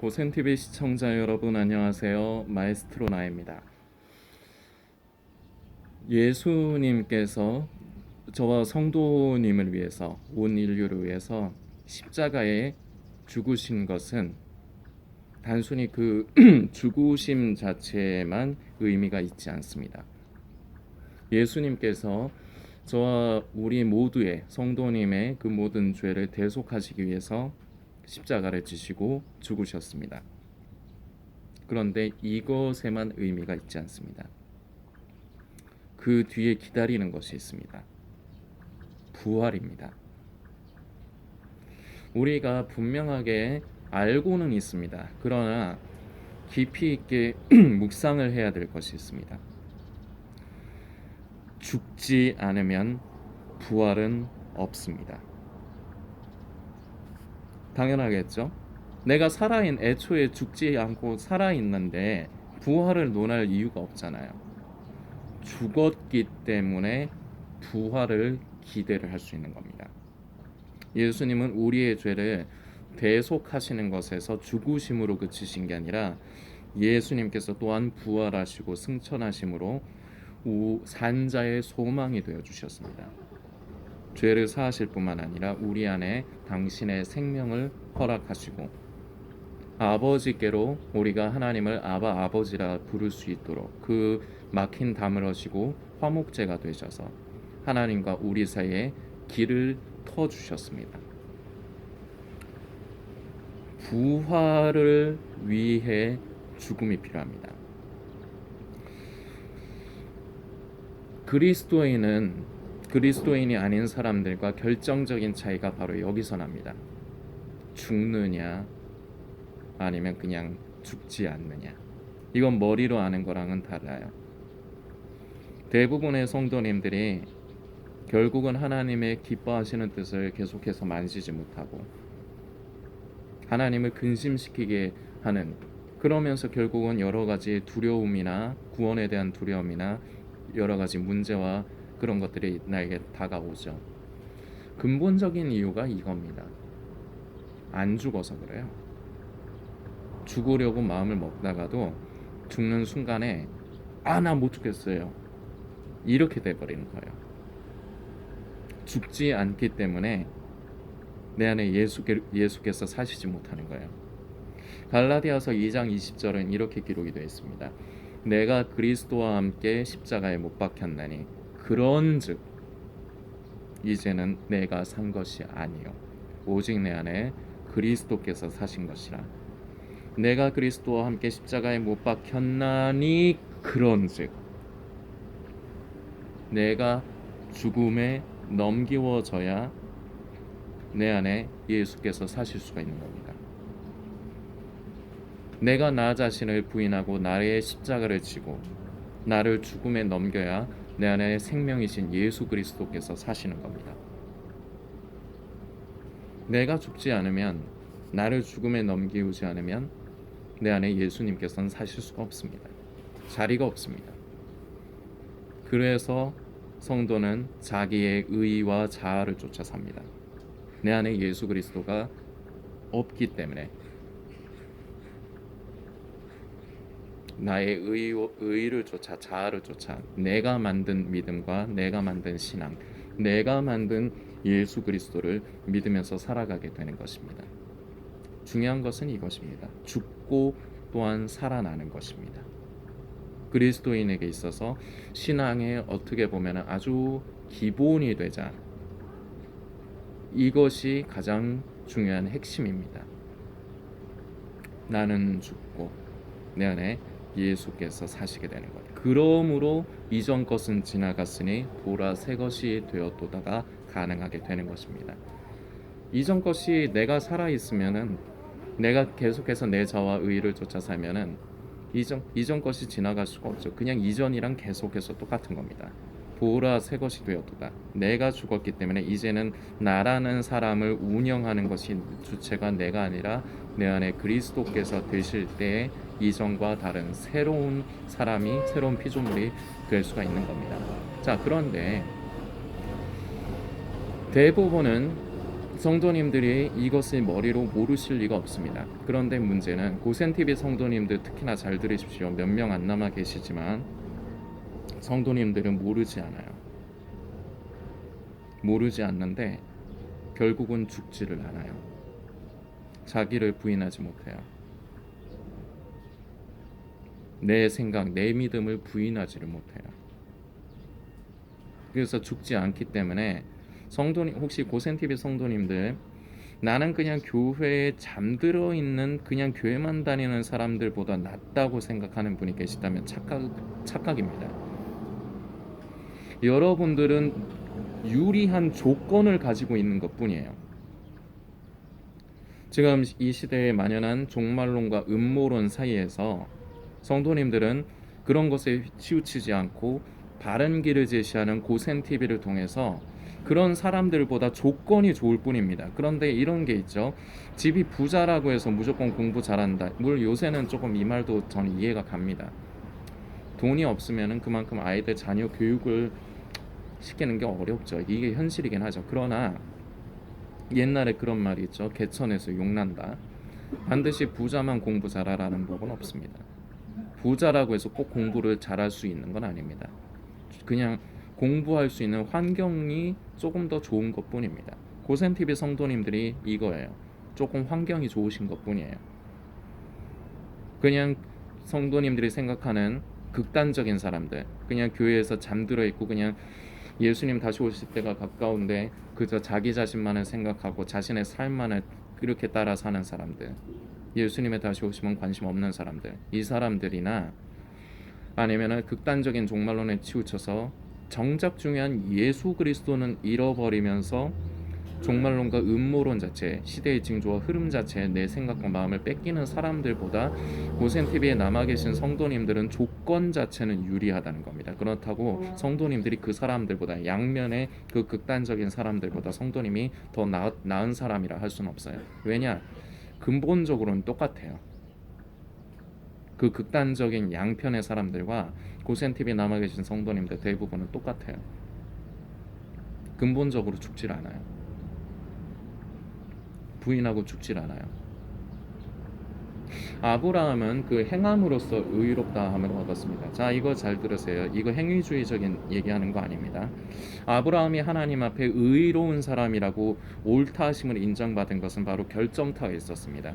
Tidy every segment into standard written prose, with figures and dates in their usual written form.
고센TV 시청자 여러분 안녕하세요. 마에스트로 나입니다. 예수님께서 저와 성도님을 위해서, 온 인류를 위해서 십자가에 죽으신 것은 단순히 그 죽으심 자체에만 의미가 있지 않습니다. 예수님께서 저와 우리 모두의 성도님의 그 모든 죄를 대속하시기 위해서 십자가를 지시고 죽으셨습니다. 그런데 이것에만 의미가 있지 않습니다. 그 뒤에 기다리는 것이 있습니다. 부활입니다. 우리가 분명하게 알고는 있습니다. 그러나 깊이 있게 묵상을 해야 될 것이 있습니다. 죽지 않으면 부활은 없습니다. 당연하겠죠? 내가 애초에 죽지 않고 살아있는데 부활을 논할 이유가 없잖아요. 죽었기 때문에 부활을 기대를 할 수 있는 겁니다. 예수님은 우리의 죄를 대속하시는 것에서 죽으심으로 그치신 게 아니라 예수님께서 또한 부활하시고 승천하심으로 산자의 소망이 되어주셨습니다. 죄를 사하실 뿐만 아니라 우리 안에 당신의 생명을 허락하시고 아버지께로 우리가 하나님을 아버지라 부를 수 있도록 그 막힌 담을 허시고 화목제가 되셔서 하나님과 우리 사이에 길을 터주셨습니다. 부활을 위해 죽음이 필요합니다. 그리스도인이 아닌 사람들과 결정적인 차이가 바로 여기서 납니다. 죽느냐 아니면 그냥 죽지 않느냐. 이건 머리로 아는 거랑은 달라요. 대부분의 성도님들이 결국은 하나님의 기뻐하시는 뜻을 계속해서 만지지 못하고 하나님을 근심시키게 하는, 그러면서 결국은 여러 가지 두려움이나 구원에 대한 두려움이나 여러 가지 문제와 그런 것들이 나에게 다가오죠. 근본적인 이유가 이겁니다. 안 죽어서 그래요. 죽으려고 마음을 먹다가도 죽는 순간에 나 못 죽겠어요. 이렇게 돼버리는 거예요. 죽지 않기 때문에 내 안에 예수께서 사시지 못하는 거예요. 갈라디아서 2장 20절은 이렇게 기록이 되어 있습니다. 내가 그리스도와 함께 십자가에 못 박혔나니 그런즉 이제는 내가 산 것이 아니요 오직 내 안에 그리스도께서 사신 것이라. 내가 그리스도와 함께 십자가에 못 박혔나니 그런즉 내가 죽음에 넘기워져야 내 안에 예수께서 사실 수가 있는 겁니다. 내가 나 자신을 부인하고 나의 십자가를 지고 나를 죽음에 넘겨야 내 안에 생명이신 예수 그리스도께서 사시는 겁니다. 내가 죽지 않으면, 나를 죽음에 넘기우지 않으면 내 안에 예수님께서는 사실 수가 없습니다. 자리가 없습니다. 그래서 성도는 자기의 의와 자아를 쫓아 삽니다. 내 안에 예수 그리스도가 없기 때문에 나의 의를 쫓아, 자아를 쫓아 내가 만든 믿음과 내가 만든 신앙, 내가 만든 예수 그리스도를 믿으면서 살아가게 되는 것입니다. 중요한 것은 이것입니다. 죽고 또한 살아나는 것입니다. 그리스도인에게 있어서 신앙의 어떻게 보면 아주 기본이 되자, 이것이 가장 중요한 핵심입니다. 나는 죽고 내 안에 예수께서 사시게 되는 것. 그러므로 이전 것은 지나갔으니 보라 새 것이 되었도다가 가능하게 되는 것입니다. 이전 것이 내가 살아 있으면은, 내가 계속해서 내 자와 의를 쫓아 살면은 이전 것이 지나갈 수가 없죠. 그냥 이전이랑 계속해서 똑같은 겁니다. 보라 새 것이 되었도다. 내가 죽었기 때문에 이제는 나라는 사람을 운영하는 것이 주체가 내가 아니라 내 안에 그리스도께서 되실 때에 이전과 다른 새로운 사람이, 새로운 피조물이 될 수가 있는 겁니다. 자, 그런데 대부분은 성도님들이 이것을 머리로 모르실 리가 없습니다. 그런데 문제는 고센TV 성도님들 특히나 잘 들으십시오. 몇 명 안 남아 계시지만 성도님들은 모르지 않아요. 모르지 않는데 결국은 죽지를 않아요. 자기를 부인하지 못해요. 내 생각, 내 믿음을 부인하지를 못해요. 그래서 죽지 않기 때문에 성도님, 혹시 고센TV 성도님들, 나는 그냥 교회에 잠들어 있는 그냥 교회만 다니는 사람들보다 낫다고 생각하는 분이 계시다면 착각입니다. 여러분들은 유리한 조건을 가지고 있는 것뿐이에요. 지금 이 시대에 만연한 종말론과 음모론 사이에서 성도님들은 그런 것에 치우치지 않고 바른 길을 제시하는 고센TV를 통해서 그런 사람들보다 조건이 좋을 뿐입니다. 그런데 이런 게 있죠. 집이 부자라고 해서 무조건 공부 잘한다. 물론 요새는 조금 이 말도 저는 이해가 갑니다. 돈이 없으면 그만큼 아이들 자녀 교육을 시키는 게 어렵죠. 이게 현실이긴 하죠. 그러나 옛날에 그런 말이 있죠. 개천에서 용난다. 반드시 부자만 공부 잘하라는 법은 없습니다. 부자라고 해서 꼭 공부를 잘할 수 있는 건 아닙니다. 그냥 공부할 수 있는 환경이 조금 더 좋은 것뿐입니다. 고센TV 성도님들이 이거예요. 조금 환경이 좋으신 것뿐이에요. 그냥 성도님들이 생각하는 극단적인 사람들, 그냥 교회에서 잠들어 있고 그냥 예수님 다시 오실 때가 가까운데 그저 자기 자신만을 생각하고 자신의 삶만을 이렇게 따라 사는 사람들, 예수님의 다시 오시면 관심 없는 사람들, 이 사람들이나 아니면은 극단적인 종말론에 치우쳐서 정작 중요한 예수 그리스도는 잃어버리면서 종말론과 음모론 자체, 시대의 징조와 흐름 자체에 내 생각과 마음을 뺏기는 사람들보다 고센TV에 남아 계신 성도님들은 조건 자체는 유리하다는 겁니다. 그렇다고 성도님들이 그 사람들보다, 양면의 그 극단적인 사람들보다 성도님이 더 나은 사람이라 할 수는 없어요. 왜냐? 근본적으로는 똑같아요. 그 극단적인 양편의 사람들과 고센TV에 남아 계신 성도님들 대부분은 똑같아요. 근본적으로 죽질 않아요. 부인하고 죽질 않아요. 아브라함은 그 행함으로써 의롭다 함을 얻었습니다. 자, 이거 잘 들으세요. 이거 행위주의적인 얘기하는 거 아닙니다. 아브라함이 하나님 앞에 의로운 사람이라고 옳다 하심을 인정받은 것은 바로 결정타가 있었습니다.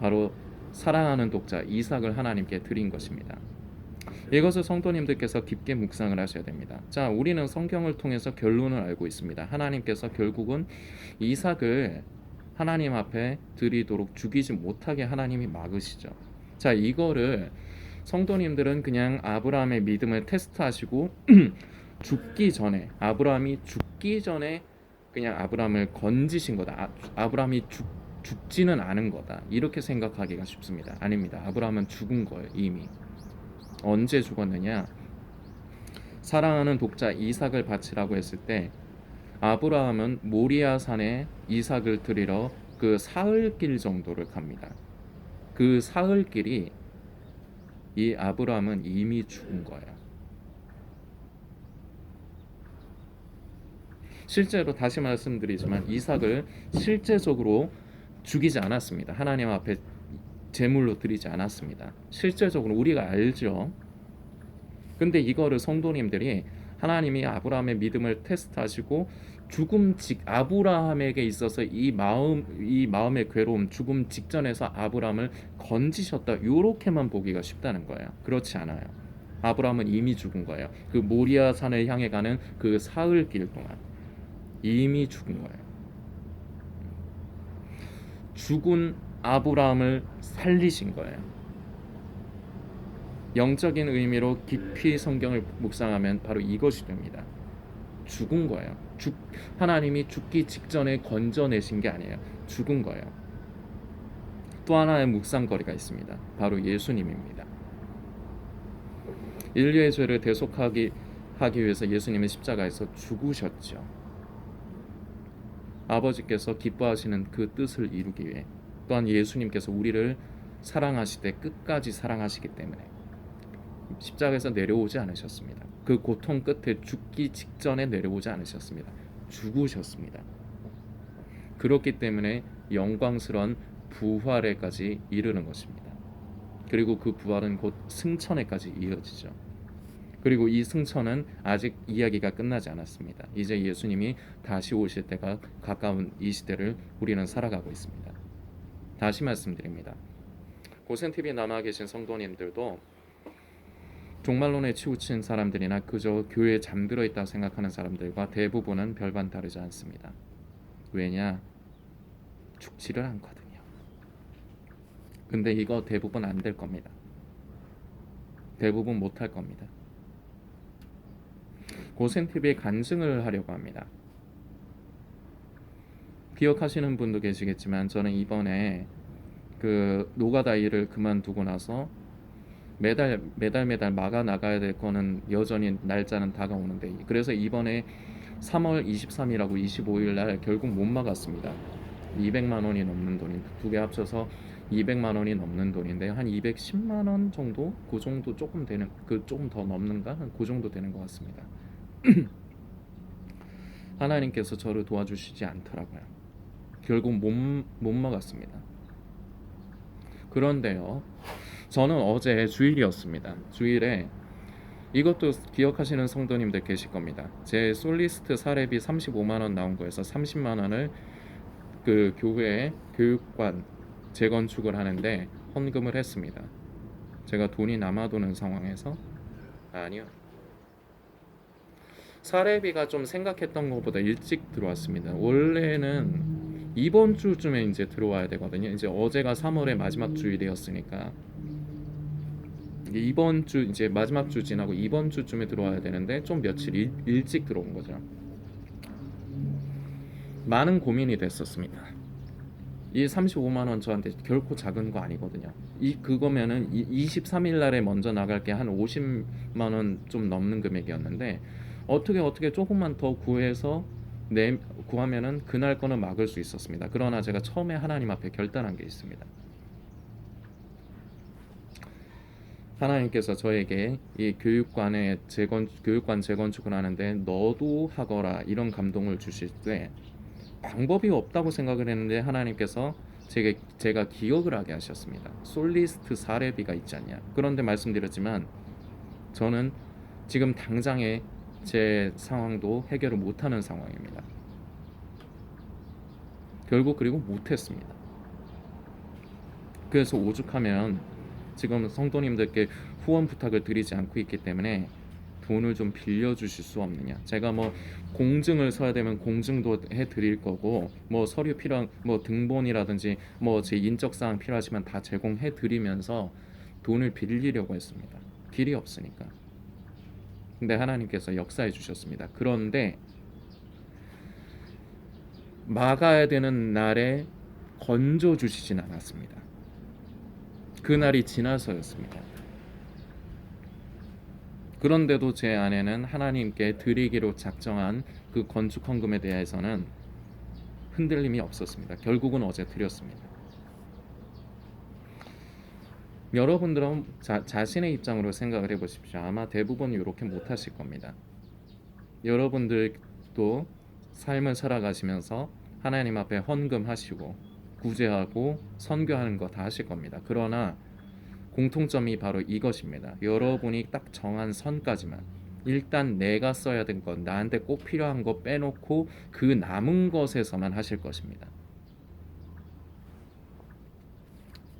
바로 사랑하는 독자 이삭을 하나님께 드린 것입니다. 이것을 성도님들께서 깊게 묵상을 하셔야 됩니다. 자, 우리는 성경을 통해서 결론을 알고 있습니다. 하나님께서 결국은 이삭을 하나님 앞에 드리도록 죽이지 못하게 하나님이 막으시죠. 자, 이거를 성도님들은 그냥 아브라함의 믿음을 테스트하시고 죽기 전에, 아브라함이 죽기 전에 그냥 아브라함을 건지신 거다. 아브라함이 죽지는 않은 거다. 이렇게 생각하기가 쉽습니다. 아닙니다. 아브라함은 죽은 거예요. 이미. 언제 죽었느냐? 사랑하는 독자 이삭을 바치라고 했을 때 아브라함은 모리아 산에 이삭을 드리러 그 사흘길 정도를 갑니다. 그 사흘길이 이 아브라함은 이미 죽은 거예요. 실제로 다시 말씀드리지만 이삭을 실제적으로 죽이지 않았습니다. 하나님 앞에 제물로 드리지 않았습니다. 실제적으로 우리가 알죠. 근데 이거를 성도님들이 하나님이 아브라함의 믿음을 테스트하시고 죽음 아브라함에게 있어서 이 마음의 괴로움, 죽음 직전에서 아브라함을 건지셨다. 요렇게만 보기가 쉽다는 거예요. 그렇지 않아요. 아브라함은 이미 죽은 거예요. 그 모리아 산을 향해 가는 그 사흘길 동안 이미 죽은 거예요. 죽은 아브라함을 살리신 거예요. 영적인 의미로 깊이 성경을 묵상하면 바로 이것이 됩니다. 죽은 거예요. 하나님이 죽기 직전에 건져내신 게 아니에요. 죽은 거예요. 또 하나의 묵상거리가 있습니다. 바로 예수님입니다. 인류의 죄를 대속하기 위해서 예수님은 십자가에서 죽으셨죠. 아버지께서 기뻐하시는 그 뜻을 이루기 위해, 또한 예수님께서 우리를 사랑하시되 끝까지 사랑하시기 때문에 십자가에서 내려오지 않으셨습니다. 그 고통 끝에 죽기 직전에 내려오지 않으셨습니다. 죽으셨습니다. 그렇기 때문에 영광스러운 부활에까지 이르는 것입니다. 그리고 그 부활은 곧 승천에까지 이어지죠. 그리고 이 승천은 아직 이야기가 끝나지 않았습니다. 이제 예수님이 다시 오실 때가 가까운 이 시대를 우리는 살아가고 있습니다. 다시 말씀드립니다. 고센TV에 남아 계신 성도님들도 종말론에 치우친 사람들이나 그저 교회에 잠들어 있다고 생각하는 사람들과 대부분은 별반 다르지 않습니다. 왜냐? 죽지를 않거든요. 근데 이거 대부분 안 될 겁니다. 대부분 못 할 겁니다. 고센TV에 간증을 하려고 합니다. 기억하시는 분도 계시겠지만 저는 이번에 그 노가다 일을 그만두고 나서 매달 막아 나가야 될 거는 여전히 날짜는 다가오는데, 그래서 이번에 3월 23일하고 25일 날 결국 못 막았습니다. 200만 원이 넘는 돈이, 두 개 합쳐서 200만 원이 넘는 돈인데 한 210만 원 정도, 그 정도 조금 되는, 그 조금 더 넘는가, 그 정도 되는 것 같습니다. 하나님께서 저를 도와주시지 않더라고요. 결국 못 막았습니다. 그런데요, 저는 어제 주일이었습니다. 주일에 이것도 기억하시는 성도님들 계실 겁니다. 제 솔리스트 사례비 35만 원 나온 거에서 30만 원을 그 교회 교육관 재건축을 하는데 헌금을 했습니다. 제가 돈이 남아도는 상황에서 아니요. 사례비가 좀 생각했던 것보다 일찍 들어왔습니다. 원래는 이번 주쯤에 이제 들어와야 되거든요. 이제 어제가 3월의 마지막 주일이었으니까 이번 주 이제 마지막 주 지나고 이번 주쯤에 들어와야 되는데 좀 며칠 일찍 들어온 거죠. 많은 고민이 됐었습니다. 이 35만 원 저한테 결코 작은 거 아니거든요. 그거면은 23일 날에 먼저 나갈 게 한 50만 원 좀 넘는 금액이었는데 어떻게 조금만 더 구해서 구하면은 그날 거는 막을 수 있었습니다. 그러나 제가 처음에 하나님 앞에 결단한 게 있습니다. 하나님께서 저에게 이 교육관 재건축을 하는데 너도 하거라 이런 감동을 주실 때 방법이 없다고 생각을 했는데 하나님께서 제가 기억을 하게 하셨습니다. 솔리스트 사례비가 있지 않냐. 그런데 말씀드렸지만 저는 지금 당장에 제 상황도 해결을 못하는 상황입니다. 결국 그리고 못했습니다. 그래서 오죽하면 지금 성도님들께 후원 부탁을 드리지 않고 있기 때문에 돈을 좀 빌려주실 수 없느냐. 제가 뭐 공증을 써야 되면 공증도 해드릴 거고, 뭐 서류 필요한 뭐 등본이라든지 뭐 제 인적사항 필요하시면 다 제공해드리면서 돈을 빌리려고 했습니다. 길이 없으니까. 근데 하나님께서 역사해 주셨습니다. 그런데 막아야 되는 날에 건져 주시진 않았습니다. 그날이 지나서였습니다. 그런데도 제 아내는 하나님께 드리기로 작정한 그 건축 헌금에 대해서는 흔들림이 없었습니다. 결국은 어제 드렸습니다. 여러분들은 자신의 입장으로 생각을 해보십시오. 아마 대부분 이렇게 못하실 겁니다. 여러분들도 삶을 살아가시면서 하나님 앞에 헌금하시고 구제하고 선교하는 거 다 하실 겁니다. 그러나 공통점이 바로 이것입니다. 여러분이 딱 정한 선까지만, 일단 내가 써야 될 것, 나한테 꼭 필요한 거 빼놓고 그 남은 것에서만 하실 것입니다.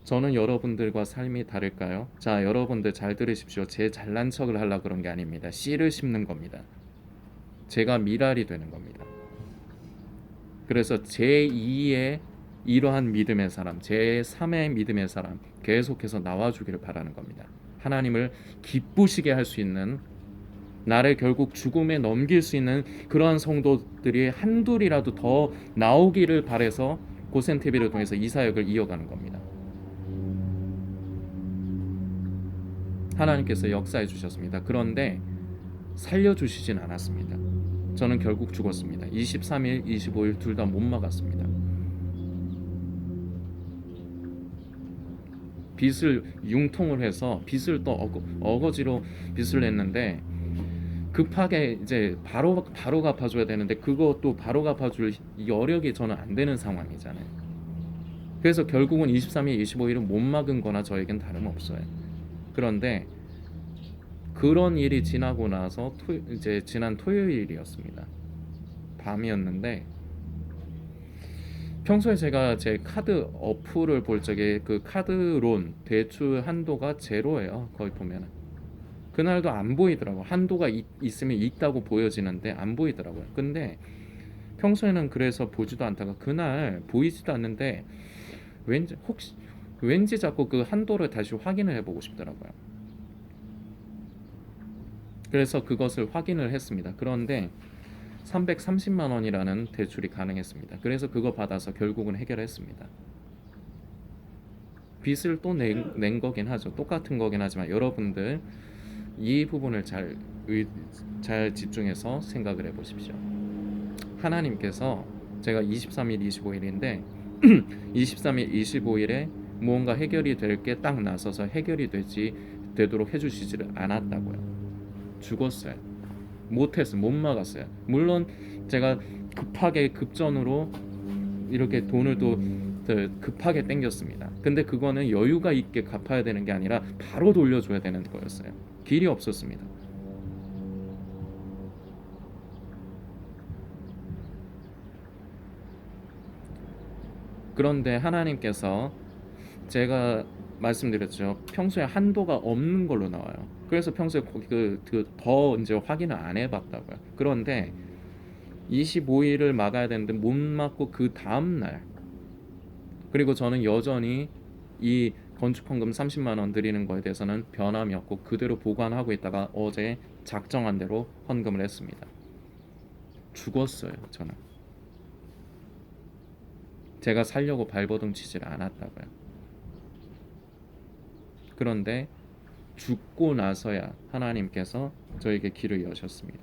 저는 여러분들과 삶이 다를까요? 자, 여러분들 잘 들으십시오. 제 잘난 척을 하려고 그런 게 아닙니다. 씨를 심는 겁니다. 제가 미랄이 되는 겁니다. 그래서 제2의 이러한 믿음의 사람, 제3의 믿음의 사람 계속해서 나와주기를 바라는 겁니다. 하나님을 기쁘시게 할 수 있는, 나를 결국 죽음에 넘길 수 있는 그러한 성도들이 한둘이라도 더 나오기를 바라서 고센TV를 통해서 이 사역을 이어가는 겁니다. 하나님께서 역사해 주셨습니다. 그런데 살려주시진 않았습니다. 저는 결국 죽었습니다. 23일, 25일 둘 다 못 막았습니다. 빚을 융통을 해서 빚을 또 어거지로 빚을 냈는데 급하게 이제 바로 갚아줘야 되는데 그것도 바로 갚아줄 여력이 저는 안 되는 상황이잖아요. 그래서 결국은 23일, 25일은 못 막은 거나 저에겐 다름없어요. 그런데 그런 일이 지나고 나서 이제 지난 토요일이었습니다. 밤이었는데 평소에 제가 제 카드 어플을 볼 적에 그 카드론 대출 한도가 제로예요. 거기 보면은 그날도 안 보이더라고. 한도가 있으면 있다고 보여지는데 안 보이더라고요. 근데 평소에는 그래서 보지도 않다가 그날 보이지도 않는데 왠지 자꾸 그 한도를 다시 확인을 해보고 싶더라고요. 그래서 그것을 확인을 했습니다. 그런데 330만 원이라는 대출이 가능했습니다. 그래서 그거 받아서 결국은 해결했습니다. 빚을 또 낸 거긴 하죠. 똑같은 거긴 하지만 여러분들 이 부분을 잘 집중해서 생각을 해보십시오. 하나님께서 제가 23일, 25일인데 23일, 25일에 무언가 해결이 될 게 딱 나서서 해결이 되도록 해주시지를 않았다고요. 죽었어요. 못 막았어요. 물론 제가 급하게 급전으로 이렇게 돈을 또 급하게 땡겼습니다. 근데 그거는 여유가 있게 갚아야 되는 게 아니라 바로 돌려줘야 되는 거였어요. 길이 없었습니다. 그런데 하나님께서 제가 말씀드렸죠. 평소에 한도가 없는 걸로 나와요. 그래서 평소에 더 이제 확인을 안 해봤다고요. 그런데 25일을 막아야 되는데 못 막고 그 다음 날 그리고 저는 여전히 이 건축헌금 30만 원 드리는 거에 대해서는 변함이 없고 그대로 보관하고 있다가 어제 작정한 대로 헌금을 했습니다. 죽었어요. 저는 제가 살려고 발버둥 치지를 않았다고요. 그런데 죽고 나서야 하나님께서 저에게 길을 여셨습니다.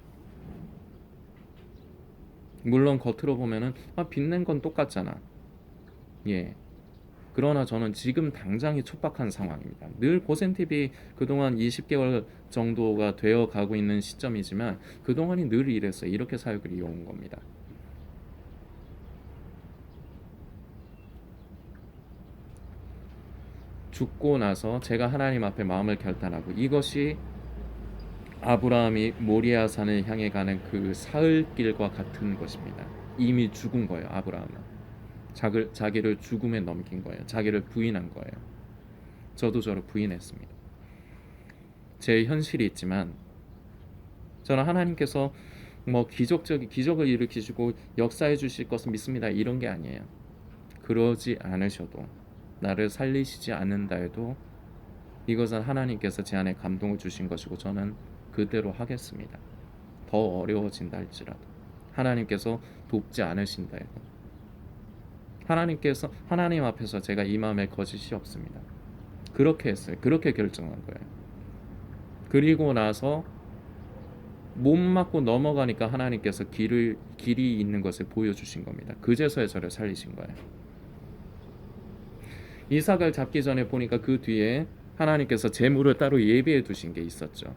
물론 겉으로 보면은 빚낸 건 똑같잖아. 예. 그러나 저는 지금 당장이 촉박한 상황입니다. 늘 고센TV 그동안 20개월 정도가 되어 가고 있는 시점이지만 그동안이 늘 이랬어요. 이렇게 사역을 이어온 겁니다. 죽고 나서 제가 하나님 앞에 마음을 결단하고 이것이 아브라함이 모리아 산을 향해 가는 그 사흘길과 같은 것입니다. 이미 죽은 거예요. 아브라함은 자기를 죽음에 넘긴 거예요. 자기를 부인한 거예요. 저도 저를 부인했습니다. 제 현실이 있지만 저는 하나님께서 뭐 기적을 일으키시고 역사해 주실 것을 믿습니다. 이런 게 아니에요. 그러지 않으셔도 나를 살리시지 않는다 해도 이것은 하나님께서 제 안에 감동을 주신 것이고 저는 그대로 하겠습니다. 더 어려워진다 할지라도 하나님께서 돕지 않으신다 해도 하나님 앞에서 제가 이 마음에 거짓이 없습니다. 그렇게 했어요. 그렇게 결정한 거예요. 그리고 나서 못 맞고 넘어가니까 하나님께서 길이 있는 것을 보여주신 겁니다. 그제서야 저를 살리신 거예요. 이삭을 잡기 전에 보니까 그 뒤에 하나님께서 제물을 따로 예비해 두신 게 있었죠.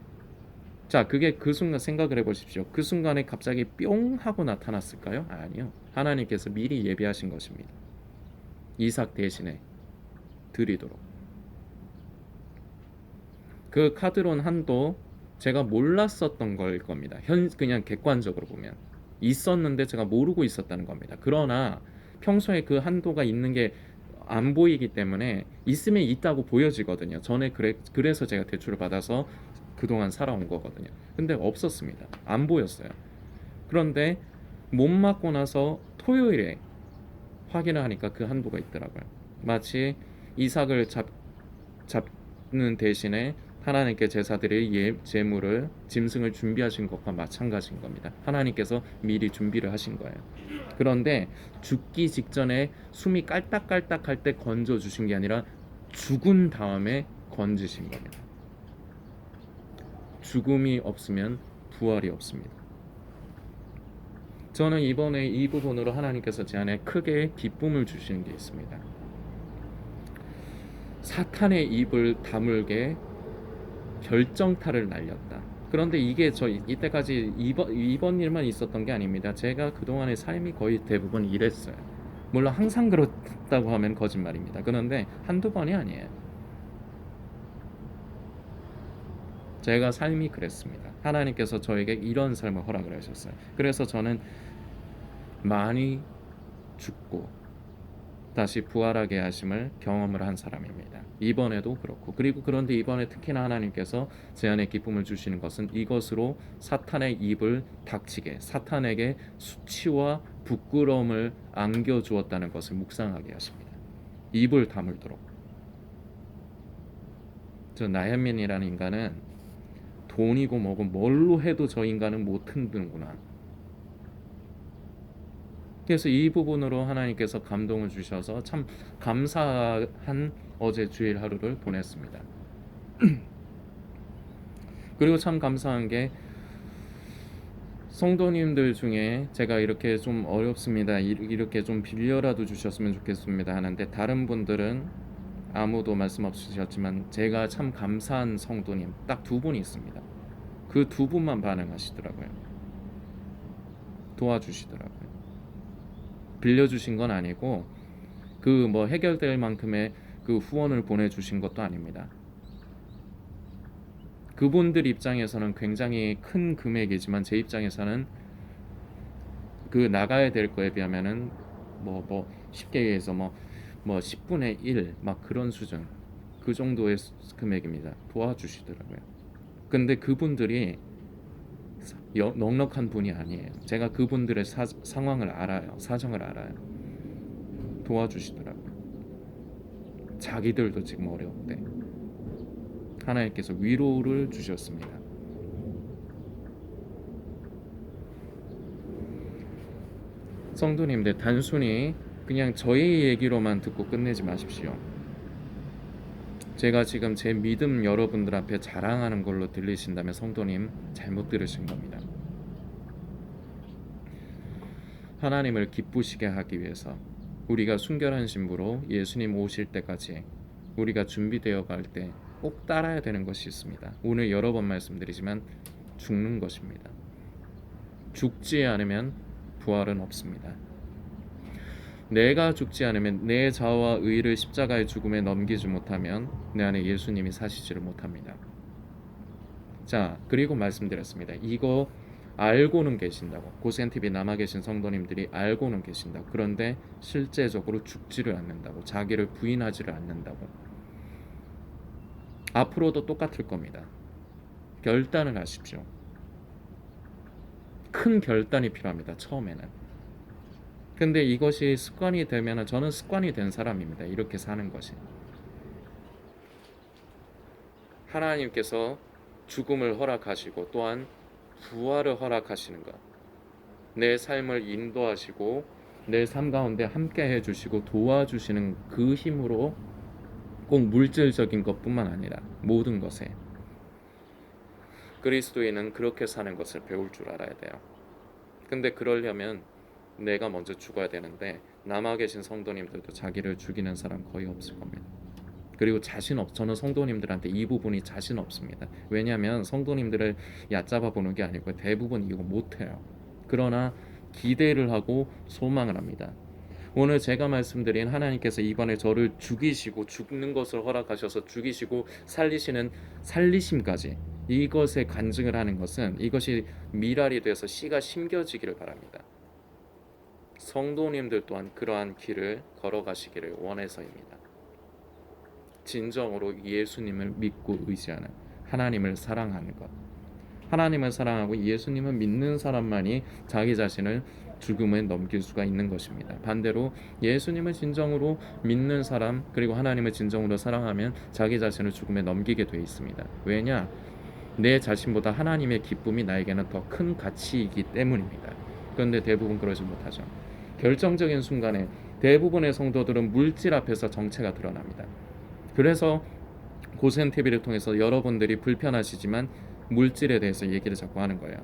자, 그게 그 순간 생각을 해보십시오. 그 순간에 갑자기 뿅 하고 나타났을까요? 아니요. 하나님께서 미리 예비하신 것입니다. 이삭 대신에 드리도록. 그 카드론 한도 제가 몰랐었던 걸 겁니다. 그냥 객관적으로 보면 있었는데 제가 모르고 있었다는 겁니다. 그러나 평소에 그 한도가 있는 게 안 보이기 때문에 있으면 있다고 보여지거든요. 전에 그래서 제가 대출을 받아서 그동안 살아온 거거든요. 근데 없었습니다. 안 보였어요. 그런데 못 맞고 나서 토요일에 확인을 하니까 그 한도가 있더라고요. 마치 이삭을 잡는 대신에 하나님께 제사드릴 제물을 짐승을 준비하신 것과 마찬가지인 겁니다. 하나님께서 미리 준비를 하신 거예요. 그런데 죽기 직전에 숨이 깔딱깔딱 할 때 건져 주신 게 아니라 죽은 다음에 건지신 겁니다. 죽음이 없으면 부활이 없습니다. 저는 이번에 이 부분으로 하나님께서 제 안에 크게 기쁨을 주시는 게 있습니다. 사탄의 입을 다물게 결정타를 날렸다. 그런데 이게 저 이때까지 이번 일만 있었던 게 아닙니다. 제가 그동안의 삶이 거의 대부분 이랬어요. 물론 항상 그렇다고 하면 거짓말입니다. 그런데 한두 번이 아니에요. 제가 삶이 그랬습니다. 하나님께서 저에게 이런 삶을 허락을 하셨어요. 그래서 저는 많이 죽고 다시 부활하게 하심을 경험을 한 사람입니다. 이번에도 그렇고, 그리고 그런데 이번에 특히나 하나님께서 제 안에 기쁨을 주시는 것은 이것으로 사탄의 입을 닥치게, 사탄에게 수치와 부끄러움을 안겨주었다는 것을 묵상하게 하십니다. 입을 다물도록. 저 나현민이라는 인간은 돈이고 뭐고 뭘로 해도 저 인간은 못 흔드는구나. 그래서 이 부분으로 하나님께서 감동을 주셔서 참 감사한 어제 주일 하루를 보냈습니다. 그리고 참 감사한 게 성도님들 중에 제가 이렇게 좀 어렵습니다, 이렇게 좀 빌려라도 주셨으면 좋겠습니다 하는데, 다른 분들은 아무도 말씀 없으셨지만 제가 참 감사한 성도님 딱 두 분이 있습니다. 그 두 분만 반응하시더라고요. 도와주시더라고요. 빌려주신 건 아니고 그 뭐 해결될 만큼의 그 후원을 보내주신 것도 아닙니다. 그분들 입장에서는 굉장히 큰 금액이지만 제 입장에서는 그 나가야 될 거에 비하면은 쉽게 얘기해서 뭐 10분의 1 막 그런 수준, 그 정도의 금액입니다. 도와주시더라고요. 근데 그분들이 넉넉한 분이 아니에요. 제가 그분들의 상황을 알아요. 사정을 알아요. 도와주시더라고요. 자기들도 지금 어려운데 하나님께서 위로를 주셨습니다. 성도님들, 단순히 그냥 저의 얘기로만 듣고 끝내지 마십시오. 제가 지금 제 믿음 여러분들 앞에 자랑하는 걸로 들리신다면 성도님 잘못 들으신 겁니다. 하나님을 기쁘시게 하기 위해서 우리가 순결한 신부로 예수님 오실 때까지 우리가 준비되어 갈 때 꼭 따라야 되는 것이 있습니다. 오늘 여러 번 말씀드리지만 죽는 것입니다. 죽지 않으면 부활은 없습니다. 내가 죽지 않으면, 내 자아와 의를 십자가의 죽음에 넘기지 못하면 내 안에 예수님이 사시지를 못합니다. 자, 그리고 말씀드렸습니다. 이거 알고는 계신다고, 고센TV 남아 계신 성도님들이 알고는 계신다고. 그런데 실제적으로 죽지를 않는다고, 자기를 부인하지를 않는다고. 앞으로도 똑같을 겁니다. 결단을 하십시오. 큰 결단이 필요합니다. 처음에는. 근데 이것이 습관이 되면, 저는 습관이 된 사람입니다. 이렇게 사는 것이. 하나님께서 죽음을 허락하시고 또한 부활을 허락하시는 것, 내 삶을 인도하시고 내 삶 가운데 함께 해주시고 도와주시는 그 힘으로 꼭 물질적인 것뿐만 아니라 모든 것에 그리스도인은 그렇게 사는 것을 배울 줄 알아야 돼요. 근데 그러려면 내가 먼저 죽어야 되는데, 남아 계신 성도님들도 자기를 죽이는 사람 거의 없을 겁니다. 그리고 저는 성도님들한테 이 부분이 자신 없습니다. 왜냐하면 성도님들을 얕잡아 보는 게 아니고 대부분 이거 못해요. 그러나 기대를 하고 소망을 합니다. 오늘 제가 말씀드린 하나님께서 이번에 저를 죽이시고 죽는 것을 허락하셔서 죽이시고 살리시는 살리심까지, 이것에 간증을 하는 것은 이것이 미랄이 돼서 씨가 심겨지기를 바랍니다. 성도님들 또한 그러한 길을 걸어가시기를 원해서입니다. 진정으로 예수님을 믿고 의지하는, 하나님을 사랑하는 것, 하나님을 사랑하고 예수님을 믿는 사람만이 자기 자신을 죽음에 넘길 수가 있는 것입니다. 반대로 예수님을 진정으로 믿는 사람, 그리고 하나님을 진정으로 사랑하면 자기 자신을 죽음에 넘기게 되어 있습니다. 왜냐? 내 자신보다 하나님의 기쁨이 나에게는 더 큰 가치이기 때문입니다. 그런데 대부분 그러지 못하죠. 결정적인 순간에 대부분의 성도들은 물질 앞에서 정체가 드러납니다. 그래서 고센TV를 통해서 여러분들이 불편하시지만 물질에 대해서 얘기를 자꾸 하는 거예요.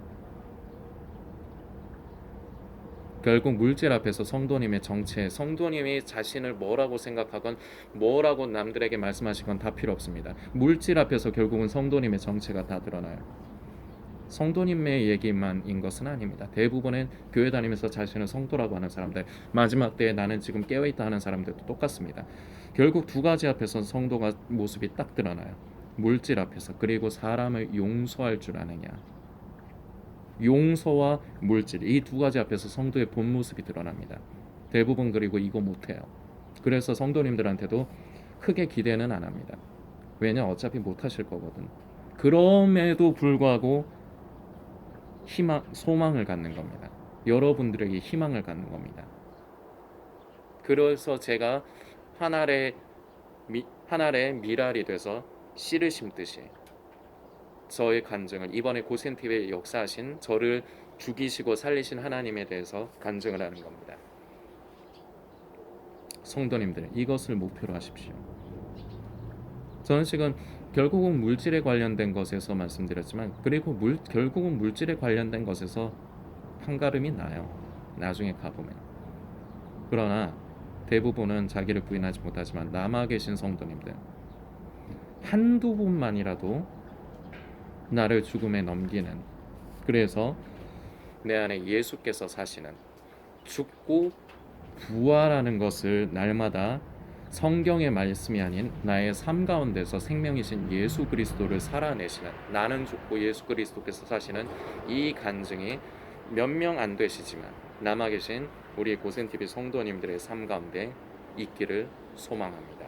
결국 물질 앞에서 성도님의 정체, 성도님이 자신을 뭐라고 생각하건 뭐라고 남들에게 말씀하시건 다 필요 없습니다. 물질 앞에서 결국은 성도님의 정체가 다 드러나요. 성도님의 얘기만인 것은 아닙니다. 대부분은 교회 다니면서 자신을 성도라고 하는 사람들, 마지막 때에 나는 지금 깨어있다 하는 사람들도 똑같습니다. 결국 두 가지 앞에서 성도가 모습이 딱 드러나요. 물질 앞에서, 그리고 사람을 용서할 줄 아느냐. 용서와 물질, 이 두 가지 앞에서 성도의 본 모습이 드러납니다. 대부분 그리고 이거 못해요. 그래서 성도님들한테도 크게 기대는 안 합니다. 왜냐, 어차피 못하실 거거든. 그럼에도 불구하고 소망을 갖는 겁니다. 여러분들에게 희망을 갖는 겁니다. 그래서 제가 한 알의 밀알이 돼서 씨를 심듯이 저의 간증을, 이번에 고센티브에 역사하신 저를 죽이시고 살리신 하나님에 대해서 간증을 하는 겁니다. 성도님들, 이것을 목표로 하십시오. 저는 지금 결국은 물질에 관련된 것에서 말씀드렸지만, 그리고 결국은 물질에 관련된 것에서 판가름이 나요. 나중에 가보면. 그러나 대부분은 자기를 부인하지 못하지만 남아 계신 성도님들, 한두 분만이라도 나를 죽음에 넘기는, 그래서 내 안에 예수께서 사시는, 죽고 부활하는 것을 날마다 성경의 말씀이 아닌 나의 삶 가운데서 생명이신 예수 그리스도를 살아내시는, 나는 죽고 예수 그리스도께서 사시는 이 간증이 몇 명 안 되시지만 남아 계신 우리 고센TV 성도님들의 삶 가운데 있기를 소망합니다.